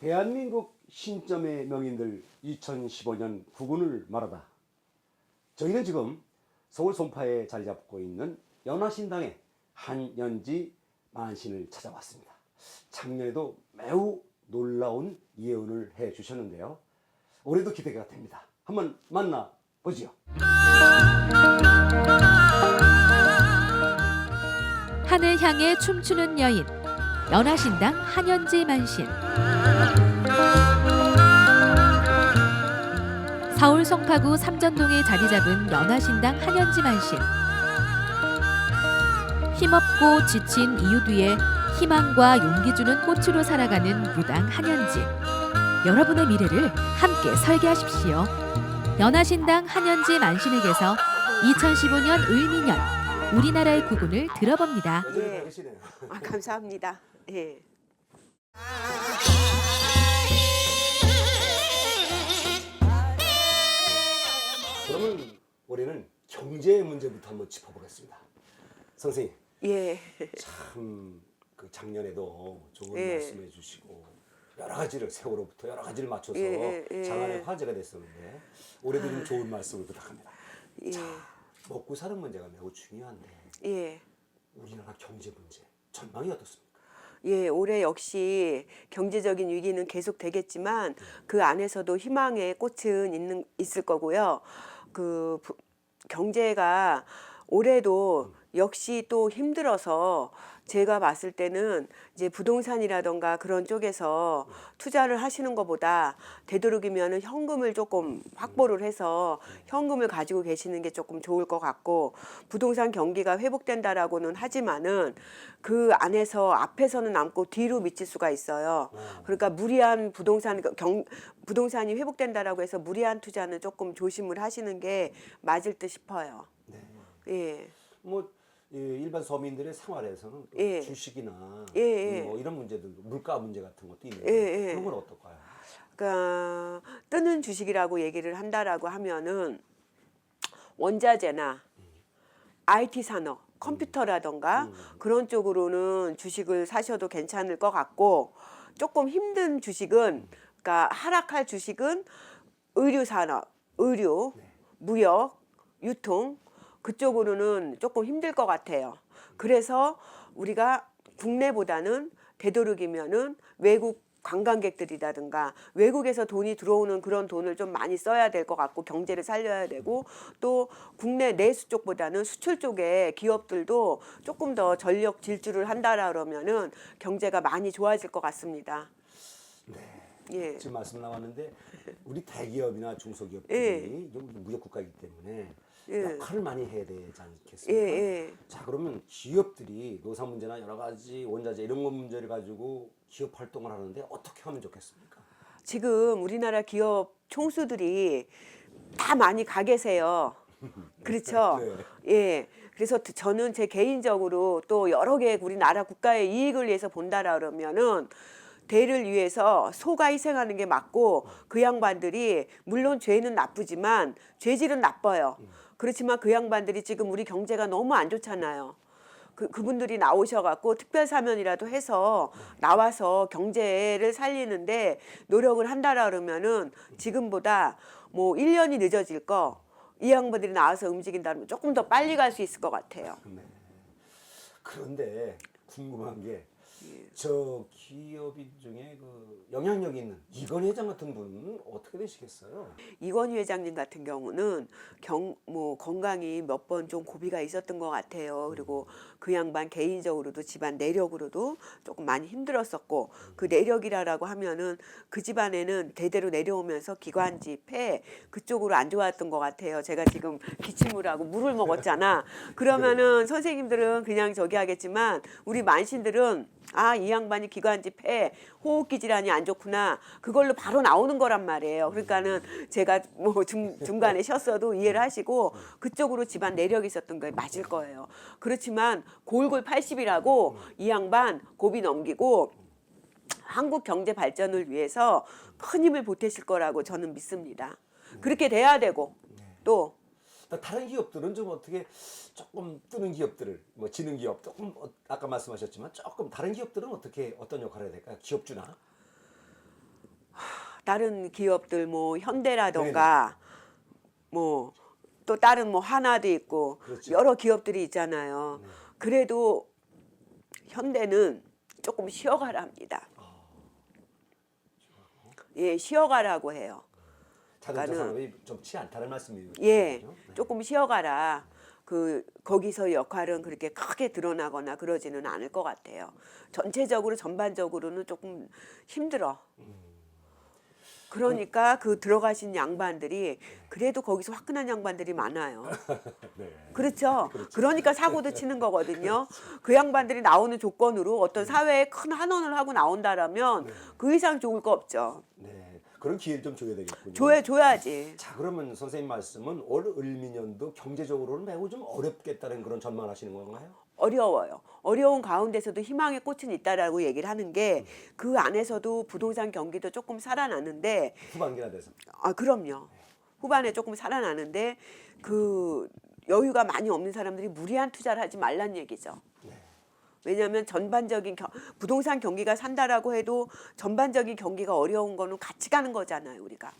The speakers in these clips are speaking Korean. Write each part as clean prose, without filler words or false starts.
대한민국 신점의 명인들 2015년 구군을 말하다. 저희는 지금 서울 송파에 자리 잡고 있는 연화신당의 한연지 만신을 찾아왔습니다. 작년에도 매우 놀라운 예언을 해 주셨는데요. 올해도 기대가 됩니다. 한번 만나보지요. 하늘 향해 춤추는 여인, 연화신당 한연지 만신. 서울 송파구 삼전동에 자리 잡은 연화신당 한연지 만신. 힘없고 지친 이유 뒤에 희망과 용기 주는 꽃으로 살아가는 무당 한연지. 여러분의 미래를 함께 설계하십시오. 연화신당 한연지 만신에게서 2015년 을미년 우리나라의 구군을 들어봅니다. 예. 감사합니다. 예. 그러면 올해는 경제 문제부터 한번 짚어보겠습니다. 선생님, 예. 참 그 작년에도 좋은 예. 말씀해 주시고 여러 가지를 세월호부터 여러 가지를 맞춰서 예. 장안의 화제가 됐었는데 올해도 좀 좋은 말씀을 부탁합니다. 예. 자, 먹고 사는 문제가 매우 중요한데 예. 우리나라 경제 문제 전망이 어떻습니까? 예, 올해 역시 경제적인 위기는 계속 되겠지만 그 안에서도 희망의 꽃은 있을 거고요. 경제가 올해도 역시 또 힘들어서 제가 봤을 때는 이제 부동산이라던가 그런 쪽에서 투자를 하시는 것보다 되도록이면 현금을 조금 확보를 해서 현금을 가지고 계시는 게 조금 좋을 것 같고, 부동산 경기가 회복된다라고는 하지만은 그 안에서 앞에서는 남고 뒤로 미칠 수가 있어요. 그러니까 무리한 부동산이 회복된다라고 해서 무리한 투자는 조금 조심을 하시는 게 맞을 듯 싶어요. 네. 예. 뭐 일반 서민들의 생활에서는 또 예. 주식이나 예. 뭐 이런 문제들, 물가 문제 같은 것도 있는데 예. 그런 건 어떨까요? 그러니까 뜨는 주식이라고 얘기를 한다라고 하면은 원자재나 IT 산업, 컴퓨터라던가 그런 쪽으로는 주식을 사셔도 괜찮을 것 같고, 조금 힘든 주식은, 그러니까 하락할 주식은 의류 산업, 의류, 무역, 유통 그쪽으로는 조금 힘들 것 같아요. 그래서 우리가 국내보다는 되도록이면은 외국 관광객들이라든가 외국에서 돈이 들어오는 그런 돈을 좀 많이 써야 될 것 같고, 경제를 살려야 되고, 또 국내 내수 쪽보다는 수출 쪽에 기업들도 조금 더 전력 질주를 한다라 그러면은 경제가 많이 좋아질 것 같습니다. 네. 예. 지금 말씀 나왔는데 우리 대기업이나 중소기업들이 무역국가이기 때문에 역할을 많이 해야 되지 않겠습니까? 예. 자, 그러면 기업들이 노사 문제나 여러 가지 원자재 이런 것 문제를 가지고 기업 활동을 하는데 어떻게 하면 좋겠습니까? 지금 우리나라 기업 총수들이 다 많이 가 계세요. 그렇죠? 네. 예. 그래서 저는 제 개인적으로 또 여러 개 우리나라 국가의 이익을 위해서 본다라 그러면은 대를 위해서 소가 희생하는 게 맞고, 그 양반들이 물론 죄는 나쁘지만 죄질은 나빠요. 그렇지만 그 양반들이 지금 우리 경제가 너무 안 좋잖아요. 그분들이 나오셔갖고 특별사면이라도 해서 나와서 경제를 살리는데 노력을 한다라 그러면은 지금보다 뭐 1년이 늦어질 거, 이 양반들이 나와서 움직인다면 조금 더 빨리 갈 수 있을 것 같아요. 네. 그런데 궁금한 게 저 기업인 중에 그 영향력 있는 이건희 회장 같은 분은 어떻게 되시겠어요? 이건희 회장님 같은 경우는 건강이 몇 번 좀 고비가 있었던 것 같아요. 그리고 그 양반 개인적으로도 집안 내력으로도 조금 많이 힘들었었고, 그 내력이라고 하면은 그 집안에는 대대로 내려오면서 기관지, 폐 그쪽으로 안 좋았던 것 같아요. 제가 지금 기침을 하고 물을 먹었잖아. 그러면은 선생님들은 그냥 저기 하겠지만 우리 만신들은 이 양반이 기관지, 폐, 호흡기 질환이 안 좋구나, 그걸로 바로 나오는 거란 말이에요. 그러니까는 제가 뭐 중간에 쉬었어도 이해를 하시고 그쪽으로 집안 내력이 있었던 게 맞을 거예요. 그렇지만 골골 80이라고 이 양반 고비 넘기고 한국 경제 발전을 위해서 큰 힘을 보태실 거라고 저는 믿습니다. 그렇게 돼야 되고, 또 다른 기업들은 좀 어떻게 조금 뜨는 기업들을, 뭐 지는 기업 조금 아까 말씀하셨지만 조금 다른 기업들은 어떤 역할을 해야 될까요? 기업주나? 다른 기업들 뭐 현대라던가 뭐 또 다른 뭐 하나도 있고 그렇죠. 여러 기업들이 있잖아요. 네. 그래도 현대는 조금 쉬어가라 합니다. 예, 쉬어가라고 해요. 자동차 그러니까는- 산업이 좋지 않다는 말씀이죠. 예, 네. 조금 쉬어가라. 거기서 역할은 그렇게 크게 드러나거나 그러지는 않을 것 같아요. 전체적으로 전반적으로는 조금 힘들어. 그러니까 그 들어가신 양반들이 그래도 거기서 화끈한 양반들이 많아요. 네. 그렇죠. 그러니까 사고도 치는 거거든요. 그 양반들이 나오는 조건으로 어떤 사회에 큰 환원을 하고 나온다라면 그 이상 좋을 거 없죠. 네. 그런 기회를 좀 줘야 되겠군요. 줘야지. 자, 그러면 선생님 말씀은 올 을미년도 경제적으로는 매우 좀 어렵겠다는 그런 전망하시는 건가요? 어려워요. 어려운 가운데서도 희망의 꽃은 있다라고 얘기를 하는 게 그 안에서도 부동산 경기도 조금 살아나는데 후반기나 돼서. 그럼요. 후반에 조금 살아나는데 그 여유가 많이 없는 사람들이 무리한 투자를 하지 말란 얘기죠. 왜냐하면 전반적인 부동산 경기가 산다라고 해도 전반적인 경기가 어려운 거는 같이 가는 거잖아요, 우리가.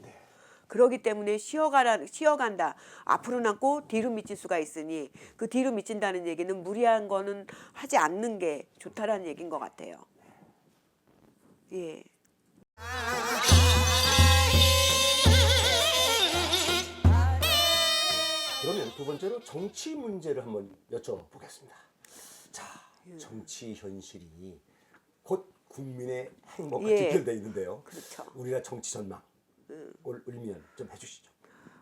그렇기 때문에 쉬어간다. 앞으로 남고 뒤로 미칠 수가 있으니 그 뒤로 미친다는 얘기는 무리한 거는 하지 않는 게 좋다라는 얘기인 것 같아요. 예. 그러면 두 번째로 정치 문제를 한번 여쭤보겠습니다. 자, 정치 현실이 곧 국민의 행복과 예. 직결되어 있는데요. 그렇죠. 우리나라 정치 전망 올 을미년 좀 해주시죠.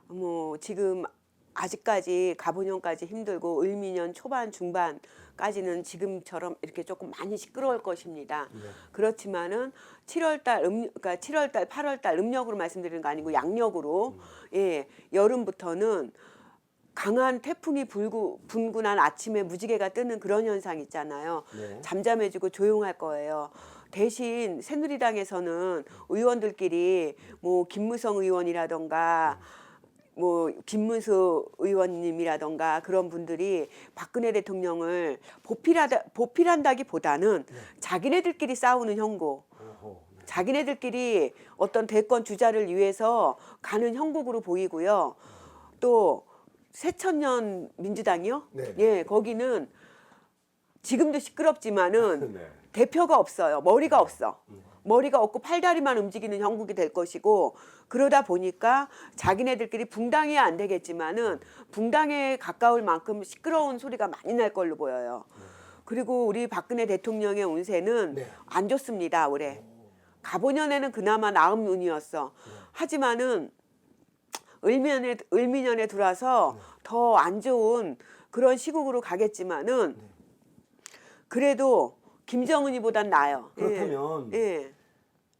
뭐 지금 아직까지 가보년까지 힘들고 을미년 초반 중반까지는 지금처럼 이렇게 조금 많이 시끄러울 것입니다. 그렇지만은 7월달 그러니까 7월달 8월달 음력으로 말씀드리는 거 아니고 양력으로 예 여름부터는 강한 태풍이 분군한 아침에 무지개가 뜨는 그런 현상 있잖아요. 네. 잠잠해지고 조용할 거예요. 대신 새누리당에서는 의원들끼리 뭐 김무성 의원이라던가 뭐 김문수 의원님이라던가 그런 분들이 박근혜 대통령을 보필한다기보다는 자기네들끼리 싸우는 형국, 어허, 네. 자기네들끼리 어떤 대권 주자를 위해서 가는 형국으로 보이고요. 또 새천년 민주당이요? 네. 예, 거기는 지금도 시끄럽지만은 네. 대표가 없어요. 머리가 없어. 머리가 없고 팔다리만 움직이는 형국이 될 것이고 그러다 보니까 자기네들끼리 붕당이 안 되겠지만은 붕당에 가까울 만큼 시끄러운 소리가 많이 날 걸로 보여요. 그리고 우리 박근혜 대통령의 운세는 네. 안 좋습니다. 올해. 가보년에는 그나마 나은 운이었어. 하지만은 을미년에 들어와서 더 안 좋은 그런 시국으로 가겠지만은 그래도 김정은이보단 나아요. 그렇다면 예.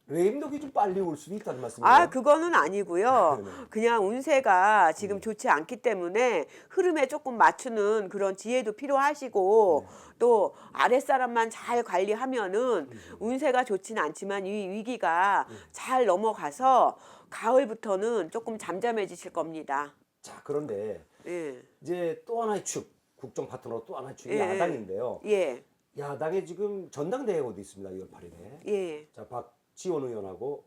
레임덕이 좀 빨리 올 수도 있다는 말씀이에요. 그거는 아니고요. 네. 그냥 운세가 지금 좋지 않기 때문에 흐름에 조금 맞추는 그런 지혜도 필요하시고 또 아랫사람만 잘 관리하면은 운세가 좋지는 않지만 이 위기가 잘 넘어가서 가을부터는 조금 잠잠해지실 겁니다. 자, 그런데 예. 이제 또 하나의 축, 국정 파트너 또 하나의 축이 예. 야당인데요. 예. 야당에 지금 전당대회가 어디 있습니다. 2월 8일에. 예. 자, 박지원 의원하고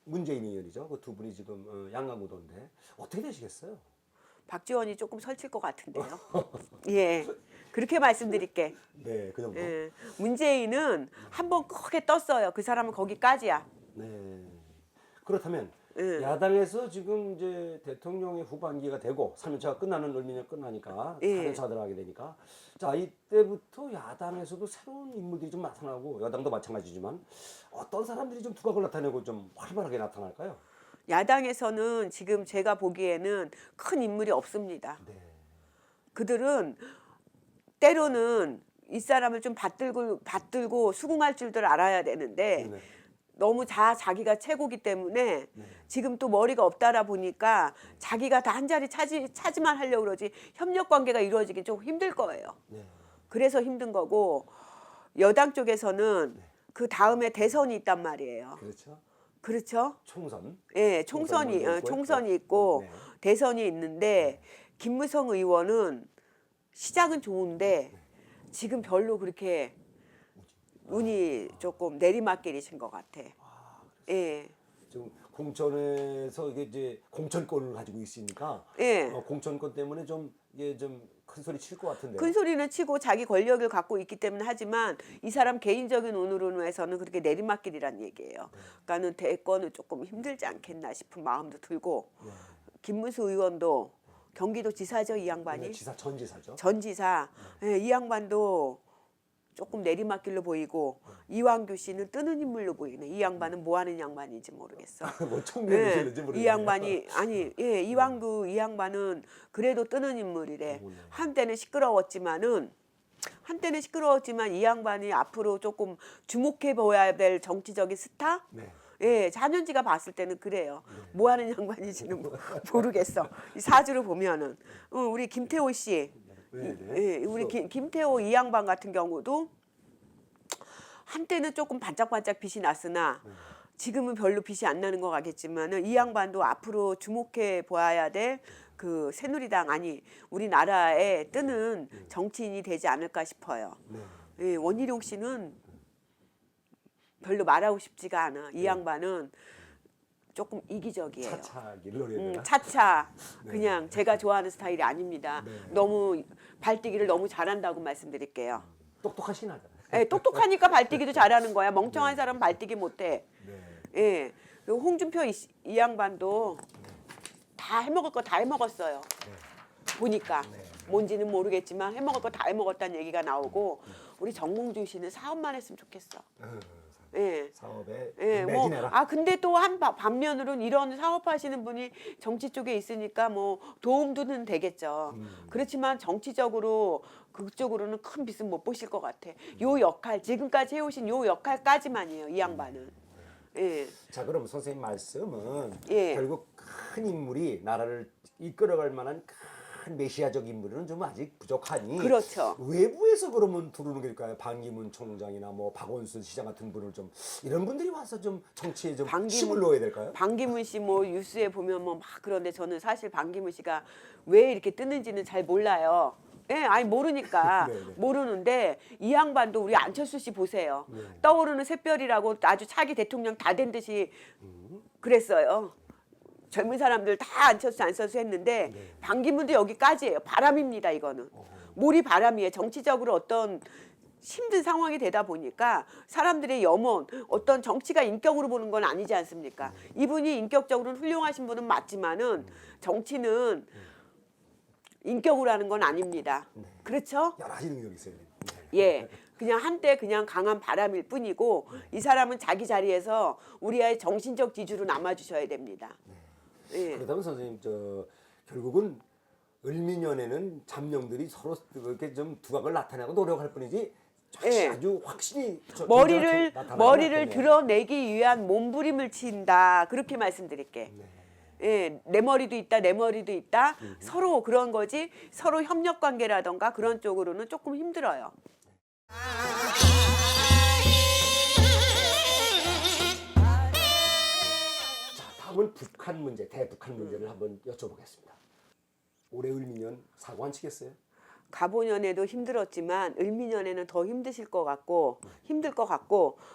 문재인 의원이죠. 그 두 분이 지금 양강구도인데 어떻게 되시겠어요? 박지원이 조금 설칠 것 같은데요. 예. 그렇게 말씀드릴게. 네, 그 정도. 예. 문재인은 한번 크게 떴어요. 그 사람은 거기까지야. 네. 그렇다면 예. 야당에서 지금 이제 대통령의 후반기가 되고 3년차가 끝나는 을미년 끝나니까 예. 4년차 들어가게 되니까 자, 이때부터 야당에서도 새로운 인물들이 좀 나타나고 여당도 마찬가지지만 어떤 사람들이 좀 두각을 나타내고 좀 활발하게 나타날까요? 야당에서는 지금 제가 보기에는 큰 인물이 없습니다. 네. 그들은 때로는 이 사람을 좀 받들고 수긍할 줄들 알아야 되는데 네. 너무 자기가 최고기 때문에 지금 또 머리가 없다라 보니까 자기가 다 한 자리 차지만 하려고 그러지 협력 관계가 이루어지기 좀 힘들 거예요. 네. 그래서 힘든 거고 여당 쪽에서는 그 다음에 대선이 있단 말이에요. 그렇죠. 그렇죠? 총선. 예, 총선이 먼저 있고요. 총선이 있고 네. 대선이 있는데 김무성 의원은 시작은 좋은데 지금 별로 그렇게 운이 조금 내리막길이신 것 같아. 예. 좀 공천에서 이게 이제 공천권을 가지고 있으니까 예. 공천권 때문에 좀 이게 좀 큰 소리 칠 것 같은데. 큰 소리는 치고 자기 권력을 갖고 있기 때문에 하지만 이 사람 개인적인 운으로 해서는 그렇게 내리막길이란 얘기예요. 그러니까는 대권은 조금 힘들지 않겠나 싶은 마음도 들고 네. 김문수 의원도 경기도 지사죠, 이 양반이. 네, 지사 전 지사죠. 전 지사. 예, 이 양반도 조금 내리막길로 보이고 이완규 씨는 뜨는 인물로 보이네. 이 양반은 뭐 하는 양반인지 모르겠어. 뭐 청년이실지 예, 모르겠네요. 이 양반이 아니 예, 이완규 이 양반은 그래도 뜨는 인물이래. 네. 한때는 시끄러웠지만 이 양반이 앞으로 조금 주목해 보아야 될 정치적인 스타? 네. 예, 자년지가 봤을 때는 그래요. 뭐 하는 양반인지는 모르겠어. 이 사주를 보면은 우리 김태호 씨, 네, 네. 예, 우리 김태호 이 양반 같은 경우도 한때는 조금 반짝반짝 빛이 났으나 지금은 별로 빛이 안 나는 것 같겠지만은 이 양반도 앞으로 주목해 보아야 될 그 새누리당 아니 우리나라에 뜨는 정치인이 되지 않을까 싶어요. 네. 예, 원희룡 씨는 별로 말하고 싶지가 않아. 이 양반은 조금 이기적이에요. 차차기를 노래해야 되나? 차차 그냥 제가 좋아하는 스타일이 아닙니다. 네. 너무 발뛰기를 너무 잘한다고 말씀드릴게요. 똑똑하신 하잖아요. 예, 똑똑하니까 발뛰기도 잘하는 거야. 멍청한 사람은 발뛰기 못해. 네. 예, 그리고 홍준표 이 양반도 다 해먹을 거 다 해먹었어요. 보니까 뭔지는 모르겠지만 해먹을 거 다 해먹었다는 얘기가 나오고 우리 정몽준 씨는 사업만 했으면 좋겠어. 예. 사업에 예, 뭐, 매진해라. 근데 또 한 반면으로는 이런 사업하시는 분이 정치 쪽에 있으니까 뭐 도움도는 되겠죠. 그렇지만 정치적으로 그쪽으로는 큰 빚은 못 보실 것 같아. 요 역할, 지금까지 해오신 요 역할까지만이에요, 이 양반은. 예. 자, 그럼 선생님 말씀은 예. 결국 큰 인물이 나라를 이끌어갈 만한 큰 메시아적 인물은 좀 아직 부족하니 그렇죠. 외부에서 그러면 들어오는 걸까요? 반기문 총장이나 뭐 박원순 시장 같은 분을 좀 이런 분들이 와서 좀 정치에 좀 힘을 넣어야 될까요? 반기문 씨 뭐 뉴스에 보면 뭐 막 그런데 저는 사실 반기문 씨가 왜 이렇게 뜨는지는 잘 몰라요. 예, 아니 모르니까 네, 네. 모르는데 이 양반도 우리 안철수 씨 보세요. 네. 떠오르는 샛별이라고 아주 차기 대통령 다 된 듯이 그랬어요. 젊은 사람들 다 안철수 했는데 네. 반기문도 여기까지예요. 바람입니다, 이거는. 몰이 바람이에요. 정치적으로 어떤 힘든 상황이 되다 보니까 사람들의 염원, 어떤 정치가 인격으로 보는 건 아니지 않습니까? 이분이 인격적으로는 훌륭하신 분은 맞지만은 정치는 인격으로 하는 건 아닙니다. 그렇죠? 여러 가지 능력이 있어요. 네. 예. 그냥 한때 그냥 강한 바람일 뿐이고 이 사람은 자기 자리에서 우리의 정신적 지주로 남아주셔야 됩니다. 예. 그렇다면 선생님 결국은 을미년에는 잠룡들이 서로 이렇게 좀 두각을 나타내고 노력할 뿐이지 예. 아주 확실히 머리를 나타나요. 드러내기 위한 몸부림을 친다. 그렇게 말씀드릴게. 예, 내 머리도 있다. 서로 그런 거지. 서로 협력 관계라던가 그런 쪽으로는 조금 힘들어요. 자, 다음은 북한 문제, 대북한 문제를 한번 여쭤보겠습니다. 올해 을미년 사고 안 치겠어요? 가보년에도 힘들었지만 을미년에는 더 힘들 것 같고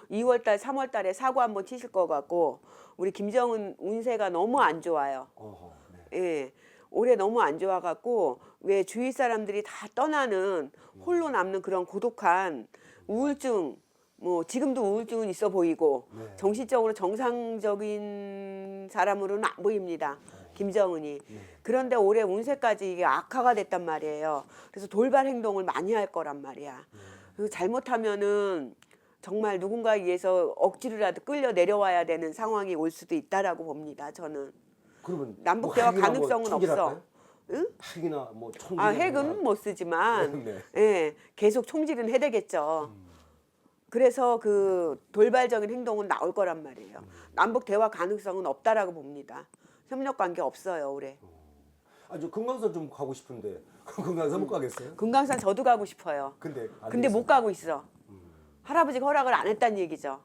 2월달, 3월달에 사고 한번 치실 것 같고 우리 김정은 운세가 너무 안 좋아요. 어허, 네. 예, 올해 너무 안 좋아갖고 왜 주위 사람들이 다 떠나는 홀로 남는 그런 고독한 우울증. 뭐 지금도 우울증은 있어 보이고 네. 정신적으로 정상적인 사람으로는 안 보입니다. 김정은이. 그런데 올해 운세까지 이게 악화가 됐단 말이에요. 그래서 돌발 행동을 많이 할 거란 말이야. 그래서 잘못하면은 정말 누군가에 의해서 억지로라도 끌려 내려와야 되는 상황이 올 수도 있다라고 봅니다. 저는. 그러면 남북 뭐 대화 핵이나 가능성은 뭐 총질할까요? 없어. 응? 핵이나 뭐 총질. 핵은 못 쓰지만 네. 예, 계속 총질은 해야 되겠죠. 그래서 그 돌발적인 행동은 나올 거란 말이에요. 남북 대화 가능성은 없다라고 봅니다. 협력 관계 없어요, 올해. 아주 금강산 좀 가고 싶은데 금강산 못 가겠어요? 금강산 저도 가고 싶어요. 근데 안 근데 못 되겠어요. 가고 있어. 할아버지가 허락을 안 했다는 얘기죠.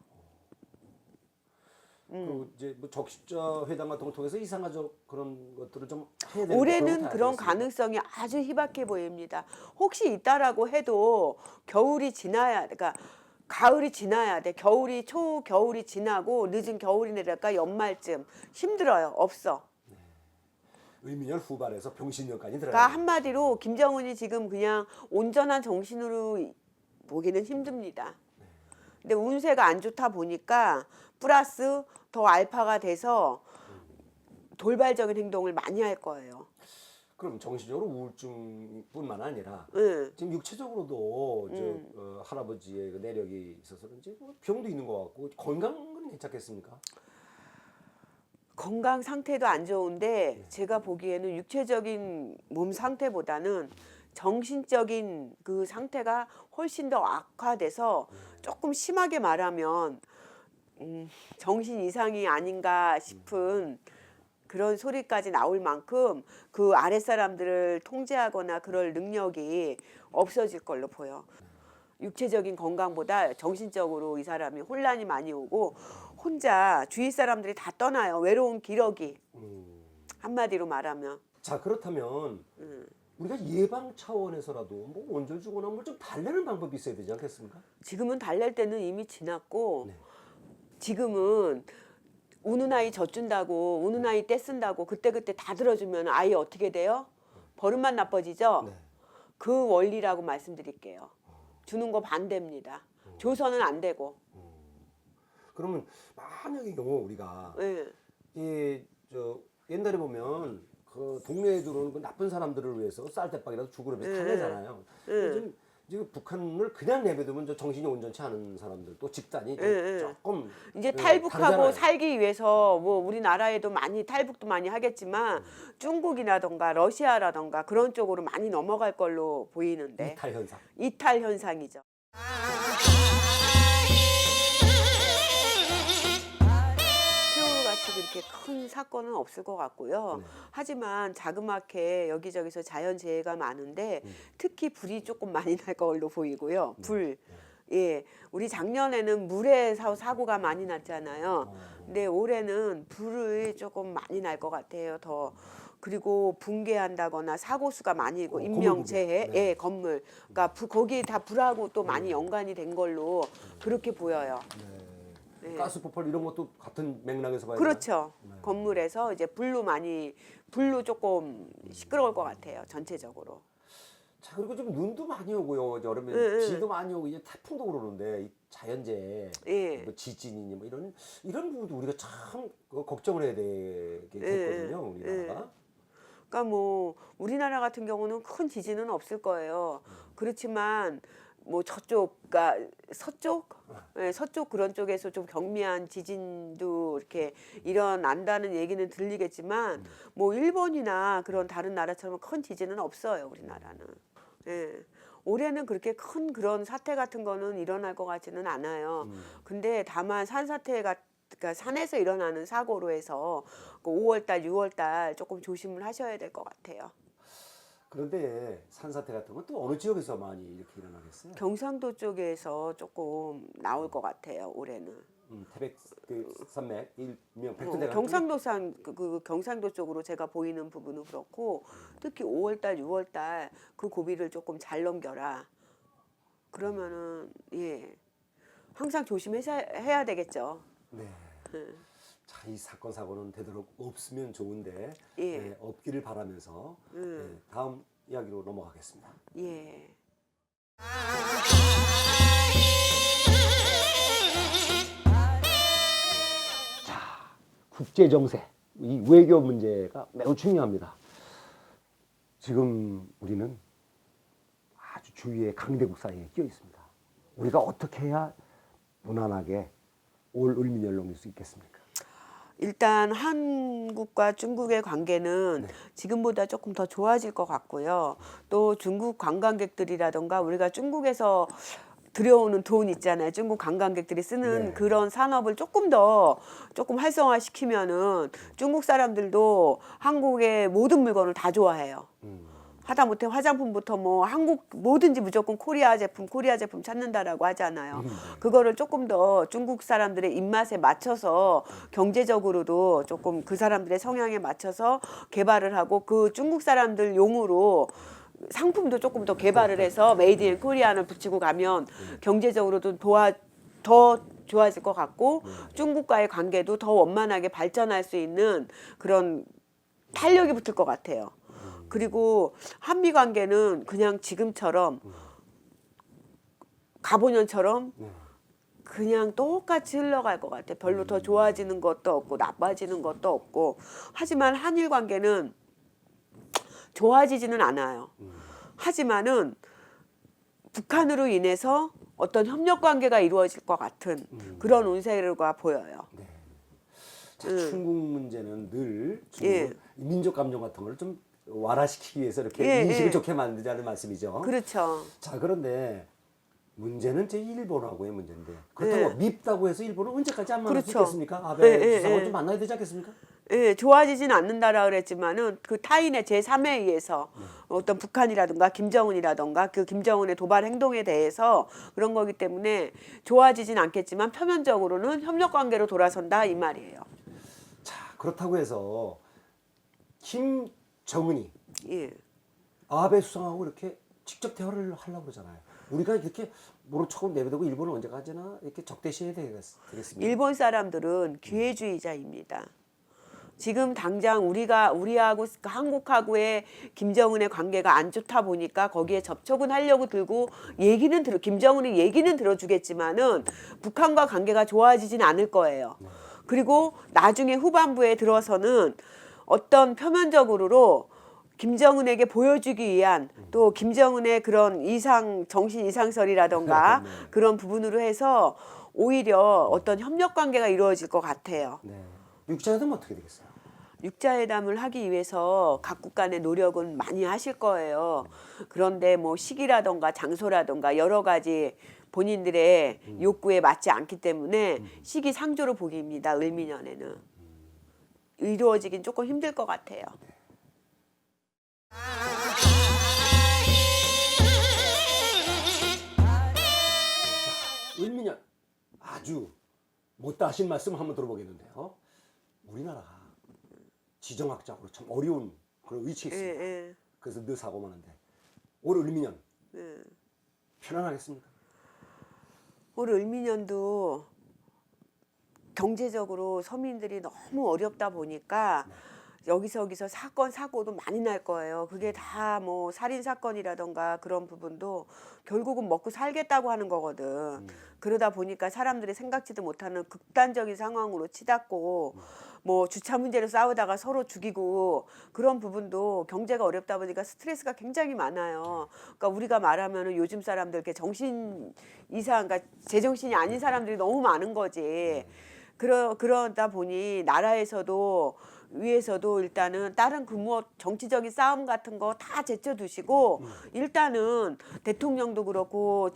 그 이제 뭐 적십자 회담 같은 걸 통해서 이상화적 그런 것들을 좀 해야 되는 올해는 그런 가능성이 아주 희박해 보입니다. 혹시 있다라고 해도 겨울이 지나야, 그러니까 가을이 지나야 돼. 겨울이 초겨울이 지나고 늦은 겨울이 내려가 연말쯤 힘들어요. 없어. 을미년 후반에서 병신년까지 들어가요. 그러니까 한마디로 김정은이 지금 그냥 온전한 정신으로 보기는 힘듭니다. 근데 운세가 안 좋다 보니까 플러스 더 알파가 돼서 돌발적인 행동을 많이 할 거예요. 그럼 정신적으로 우울증뿐만 아니라 응. 지금 육체적으로도 할아버지의 그 내력이 있어서 그런지 뭐 병도 있는 것 같고 건강은 괜찮겠습니까? 건강 상태도 안 좋은데 제가 보기에는 육체적인 몸 상태보다는 정신적인 그 상태가 훨씬 더 악화돼서 조금 심하게 말하면 정신 이상이 아닌가 싶은 그런 소리까지 나올 만큼 그 아랫사람들을 통제하거나 그럴 능력이 없어질 걸로 보여. 육체적인 건강보다 정신적으로 이 사람이 혼란이 많이 오고 혼자 주위 사람들이 다 떠나요. 외로운 기러기. 한마디로 말하면. 자 그렇다면 우리가 예방 차원에서라도 뭐 원절 주거나 뭘 좀 달래는 방법이 있어야 되지 않겠습니까? 지금은 달랠 때는 이미 지났고 네. 지금은 우는 아이 젖준다고 우는 아이 떼쓴다고 그때그때 다 들어주면 아이 어떻게 돼요? 버릇만 나빠지죠? 네. 그 원리라고 말씀드릴게요. 주는 거 반대입니다. 줘서는 안 되고. 그러면 만약의 경우 우리가 예. 옛날에 보면 그 동네에 들어오는 그 나쁜 사람들을 위해서 쌀대빵이라도 주고 그러면서 타내잖아요. 지금 북한을 그냥 내버두면 저 정신이 온전치 않은 사람들 또 집단이 조금 이제 탈북하고 다르잖아요. 살기 위해서 뭐 우리나라에도 많이 탈북도 많이 하겠지만 중국이라던가 러시아라던가 그런 쪽으로 많이 넘어갈 걸로 보이는데 이탈 현상. 이탈 현상이죠. 세월호 같이 그렇게 큰 사건은 없을 것 같고요. 하지만 자그맣게 여기저기서 자연재해가 많은데 특히 불이 조금 많이 날 걸로 보이고요. 불. 예, 우리 작년에는 물에 사고가 많이 났잖아요. 근데 올해는 불이 조금 많이 날 것 같아요. 더. 그리고 붕괴한다거나 사고 수가 많이 있고 인명재해, 건물 붕괴. 예, 건물. 그러니까 거기 다 불하고 또 많이 연관이 된 걸로 그렇게 보여요. 네. 가스 폭발 이런 것도 같은 맥락에서 봐야 그렇죠. 건물에서 이제 불로 조금 시끄러울 것 같아요. 전체적으로. 자 그리고 지금 눈도 많이 오고요. 여름에 비도 많이 오고 이제 태풍도 그러는데 이 자연재해, 예. 뭐 지진이니 뭐 이런 부분도 우리가 참 걱정을 해야 되겠거든요. 우리나라가. 그러니까 뭐 우리나라 같은 경우는 큰 지진은 없을 거예요. 그렇지만 뭐 저쪽, 그러니까 서쪽, 네, 서쪽 그런 쪽에서 좀 경미한 지진도 이렇게 일어난다는 얘기는 들리겠지만 뭐 일본이나 그런 다른 나라처럼 큰 지진은 없어요. 우리나라는. 예. 올해는 그렇게 큰 그런 사태 같은 거는 일어날 것 같지는 않아요. 근데 다만 산사태가 그러니까 산에서 일어나는 사고로 해서 5월달, 6월달 조금 조심을 하셔야 될 것 같아요. 그런데 산사태 같은 건 또 어느 지역에서 많이 이렇게 일어나겠어요? 경상도 쪽에서 조금 나올 것 같아요. 올해는. 태백 그 산맥 일명 백두대간 경상도산 그 경상도 쪽으로 제가 보이는 부분은 그렇고 특히 5월달, 6월달 그 고비를 조금 잘 넘겨라. 그러면은 예 항상 조심해야 되겠죠. 네. 자, 이 사건 사고는 되도록 없으면 좋은데 예. 없기를 바라면서 다음 이야기로 넘어가겠습니다. 예. 국제 정세, 이 외교 문제가 매우 중요합니다. 지금 우리는 아주 주위의 강대국 사이에 끼어 있습니다. 우리가 어떻게 해야 무난하게 올 을미년을 넘길 수 있겠습니까? 일단 한국과 중국의 관계는 지금보다 조금 더 좋아질 것 같고요. 또 중국 관광객들이라던가 우리가 중국에서 들여오는 돈 있잖아요. 중국 관광객들이 쓰는 그런 산업을 조금 활성화시키면은 중국 사람들도 한국의 모든 물건을 다 좋아해요. 하다못해 화장품부터 뭐 한국 뭐든지 무조건 코리아 제품 찾는다라고 하잖아요. 그거를 조금 더 중국 사람들의 입맛에 맞춰서 경제적으로도 조금 그 사람들의 성향에 맞춰서 개발을 하고 그 중국 사람들 용으로 상품도 조금 더 개발을 해서 메이드 인 코리안을 붙이고 가면 경제적으로도 더 좋아질 것 같고 중국과의 관계도 더 원만하게 발전할 수 있는 그런 탄력이 붙을 것 같아요. 그리고 한미 관계는 그냥 지금처럼 가보년처럼 그냥 똑같이 흘러갈 것 같아. 별로 더 좋아지는 것도 없고 나빠지는 것도 없고. 하지만 한일 관계는 좋아지지는 않아요. 하지만은 북한으로 인해서 어떤 협력 관계가 이루어질 것 같은 그런 운세가 보여요. 네. 자, 중국 문제는 늘 예. 민족 감정 같은 걸 좀 완화시키기 위해서 이렇게 예, 인식을 예. 좋게 만들자는 말씀이죠. 그렇죠. 자, 그런데 문제는 제 일본하고의 문제인데 그렇다고 밉다고 해서 일본은 언제까지 안 만날 수 그렇죠. 있겠습니까? 아베 예, 예, 수상을 예. 좀 만나야 되지 않겠습니까? 예, 좋아지진 않는다라 그랬지만은 그 타인의 제3에 의해서 어떤 북한이라든가 김정은이라든가 그 김정은의 도발 행동에 대해서 그런 거기 때문에 좋아지진 않겠지만 표면적으로는 협력 관계로 돌아선다 이 말이에요. 자, 그렇다고 해서 김정은이 예. 아베 수상하고 이렇게 직접 대화를 하려고 그러잖아요. 우리가 이렇게 모른 척을 내버리고 일본은 언제까지나 이렇게 적대시해야 되겠습니까? 일본 사람들은 기회주의자입니다. 지금 당장 우리하고 한국하고의 김정은의 관계가 안 좋다 보니까 거기에 접촉은 하려고 들고 김정은의 얘기는 들어주겠지만은 북한과 관계가 좋아지진 않을 거예요. 그리고 나중에 후반부에 들어서는 어떤 표면적으로 김정은에게 보여주기 위한 또 김정은의 그런 정신 이상설이라던가 그런 부분으로 해서 오히려 어떤 협력 관계가 이루어질 것 같아요. 네. 육자회담은 어떻게 되겠어요? 육자회담을 하기 위해서 각국 간의 노력은 많이 하실 거예요. 그런데 뭐 시기라던가 장소라던가 여러 가지 본인들의 욕구에 맞지 않기 때문에 시기상조로 보기입니다. 을미년에는. 이루어지긴 조금 힘들 것 같아요. 을미년 아주 못다 하신 말씀 한번 들어보겠는데요. 우리나라가 지정학적으로 참 어려운 그런 위치에 있습니다. 예. 그래서 늘 사고 많은데 올 을미년 예. 편안하겠습니까? 올 을미년도 경제적으로 서민들이 너무 어렵다 보니까 여기서 사건 사고도 많이 날 거예요. 그게 다 뭐 살인 사건이라던가 그런 부분도 결국은 먹고 살겠다고 하는 거거든. 그러다 보니까 사람들이 생각지도 못하는 극단적인 상황으로 치닫고 뭐 주차 문제로 싸우다가 서로 죽이고 그런 부분도 경제가 어렵다 보니까 스트레스가 굉장히 많아요. 그러니까 우리가 말하면은 요즘 사람들 이렇게 정신 이상, 그러니까 제정신이 아닌 사람들이 너무 많은 거지. 그러다 보니 나라에서도 위에서도 일단은 다른 정치적인 싸움 같은 거 다 제쳐두시고 일단은 대통령도 그렇고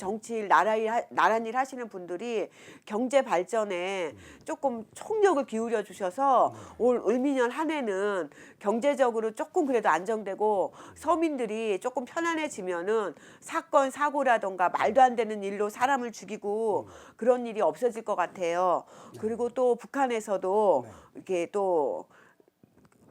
나라 일 하시는 분들이 경제 발전에 조금 총력을 기울여 주셔서 올 을미년 한 해는 경제적으로 조금 그래도 안정되고 서민들이 조금 편안해지면은 사건 사고라던가 말도 안 되는 일로 사람을 죽이고 그런 일이 없어질 것 같아요. 그리고 또 북한에서도 이렇게 또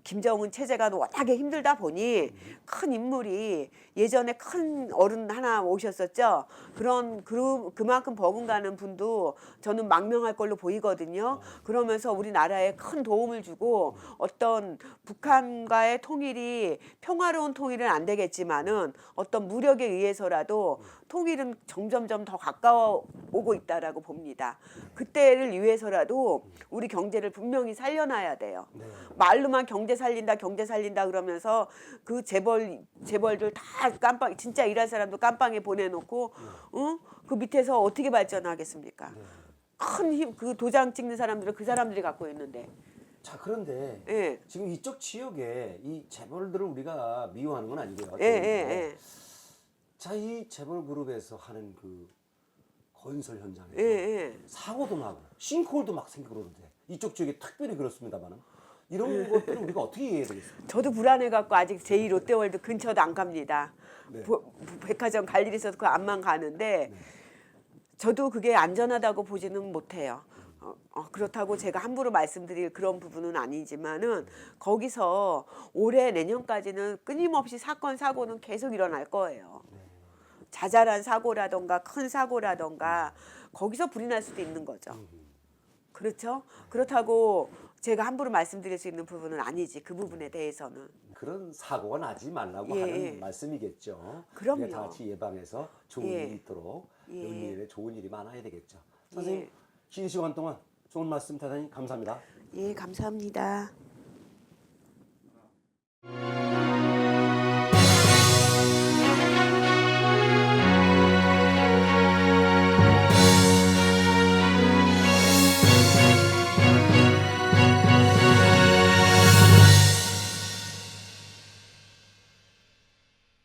김정은 체제가 워낙에 힘들다 보니 큰 인물이 예전에 큰 어른 하나 오셨었죠. 그만큼 버금가는 분도 저는 망명할 걸로 보이거든요. 그러면서 우리나라에 큰 도움을 주고 어떤 북한과의 통일이 평화로운 통일은 안 되겠지만은 어떤 무력에 의해서라도 통일은 점점점 더 가까워 오고 있다라고 봅니다. 그때를 위해서라도 우리 경제를 분명히 살려놔야 돼요. 말로만 경제 살린다 그러면서 그 재벌들 다 깜빵 진짜 일할 사람도 깜빵에 보내놓고 그 밑에서 어떻게 발전하겠습니까? 큰 힘 그 도장 찍는 사람들은 그 사람들이 갖고 있는데. 자, 그런데 예. 지금 이쪽 지역에 이 재벌들을 우리가 미워하는 건 아니고요. 예. 자, 이 재벌 그룹에서 하는 그 건설 현장에서 예. 사고도 나고 싱크홀도 막 생기고 그러는데 이쪽 지역이 특별히 그렇습니다만은 이런 것들을 우리가 어떻게 이해해야 되겠습니까? 저도 불안해갖고 아직 제2 롯데월드 근처도 안 갑니다. 네. 백화점 갈 일이 있어서 그 앞만 가는데 저도 그게 안전하다고 보지는 못해요. 그렇다고 제가 함부로 말씀드릴 그런 부분은 아니지만은 거기서 올해 내년까지는 끊임없이 사건 사고는 계속 일어날 거예요. 자잘한 사고라던가 큰 사고라던가 거기서 불이 날 수도 있는 거죠. 그렇죠? 그렇다고 제가 함부로 말씀드릴 수 있는 부분은 아니지. 그 부분에 대해서는. 그런 사고가 나지 말라고 예, 하는 예. 말씀이겠죠. 그럼요. 우리가 다 같이 예방해서 좋은 예. 일이 있도록 예. 연일에 좋은 일이 많아야 되겠죠. 선생님 예. 긴 시간 동안 좋은 말씀 대단히 감사합니다. 예, 감사합니다.